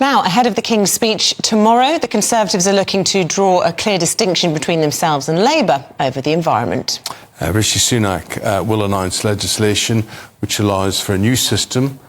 Now, ahead of the King's speech tomorrow, the Conservatives are looking to draw a clear distinction between themselves and Labour over the environment. Rishi Sunak will announce legislation which allows for a new system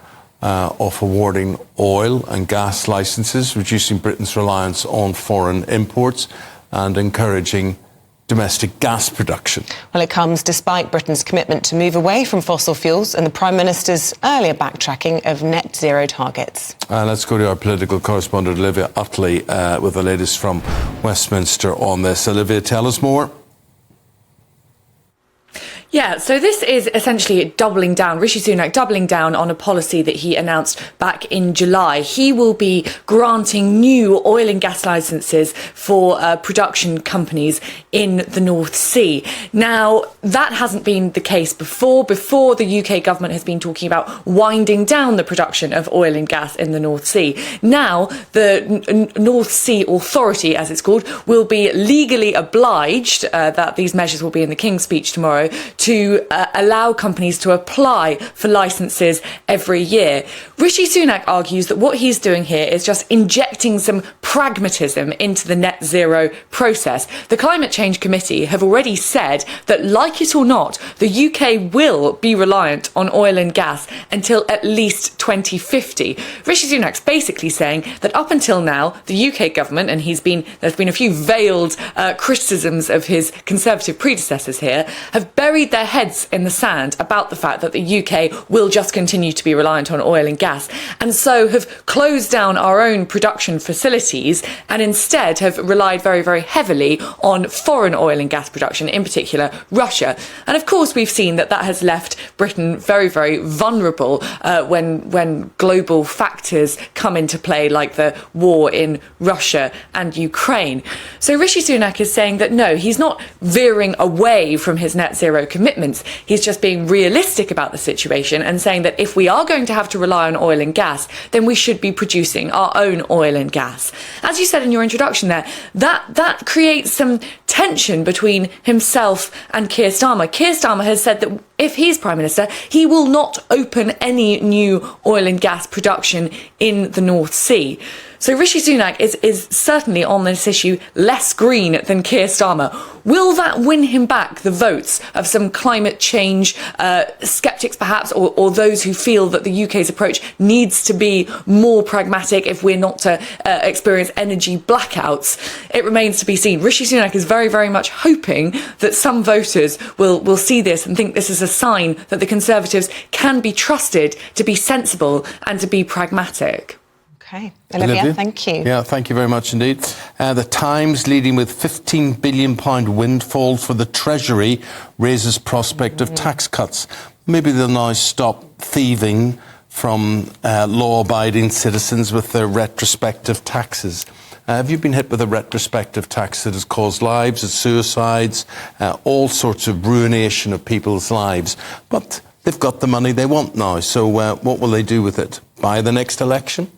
of awarding oil and gas licences, reducing Britain's reliance on foreign imports and encouraging domestic gas production. Well, it comes despite Britain's commitment to move away from fossil fuels and the Prime Minister's earlier backtracking of net zero targets. Let's go to our political correspondent Olivia Utley with the latest from Westminster on this. Olivia, tell us more. Yeah, so this is essentially doubling down, Rishi Sunak doubling down on a policy that he announced back in July. He will be granting new oil and gas licences for production companies in the North Sea. Now, that hasn't been the case before. Before, the UK government has been talking about winding down the production of oil and gas in the North Sea. Now, the North Sea Authority, as it's called, will be legally obliged, that these measures will be in the King's speech tomorrow, to allow companies to apply for licences every year. Rishi Sunak argues that what he's doing here is just injecting some pragmatism into the net zero process. The Climate Change Committee have already said that, like it or not, the UK will be reliant on oil and gas until at least 2050. Rishi Sunak's basically saying that up until now, the UK government, and there's been a few veiled criticisms of his Conservative predecessors here, have buried their heads in the sand about the fact that the UK will just continue to be reliant on oil and gas, and so have closed down our own production facilities and instead have relied very, very heavily on foreign oil and gas production, in particular Russia. And of course, we've seen that has left Britain very, very vulnerable when global factors come into play, like the war in Russia and Ukraine. So Rishi Sunak is saying that no, he's not veering away from his net zero commitments. He's just being realistic about the situation and saying that if we are going to have to rely on oil and gas, then we should be producing our own oil and gas. As you said in your introduction there, that creates some tension between himself and Keir Starmer. Keir Starmer has said that if he's Prime Minister, he will not open any new oil and gas production in the North Sea. So Rishi Sunak is certainly on this issue less green than Keir Starmer. Will that win him back the votes of some climate change sceptics perhaps, or those who feel that the UK's approach needs to be more pragmatic if we're not to experience energy blackouts? It remains to be seen. Rishi Sunak is very, very much hoping that some voters will see this and think this is a sign that the Conservatives can be trusted to be sensible and to be pragmatic. Okay. Olivia, thank you. Yeah, thank you very much indeed. The Times, leading with £15 billion windfall for the Treasury, raises prospect of tax cuts. Maybe they'll now stop thieving from law-abiding citizens with their retrospective taxes. Have you been hit with a retrospective tax that has caused lives, suicides, all sorts of ruination of people's lives? But they've got the money they want now, so what will they do with it? By the next election?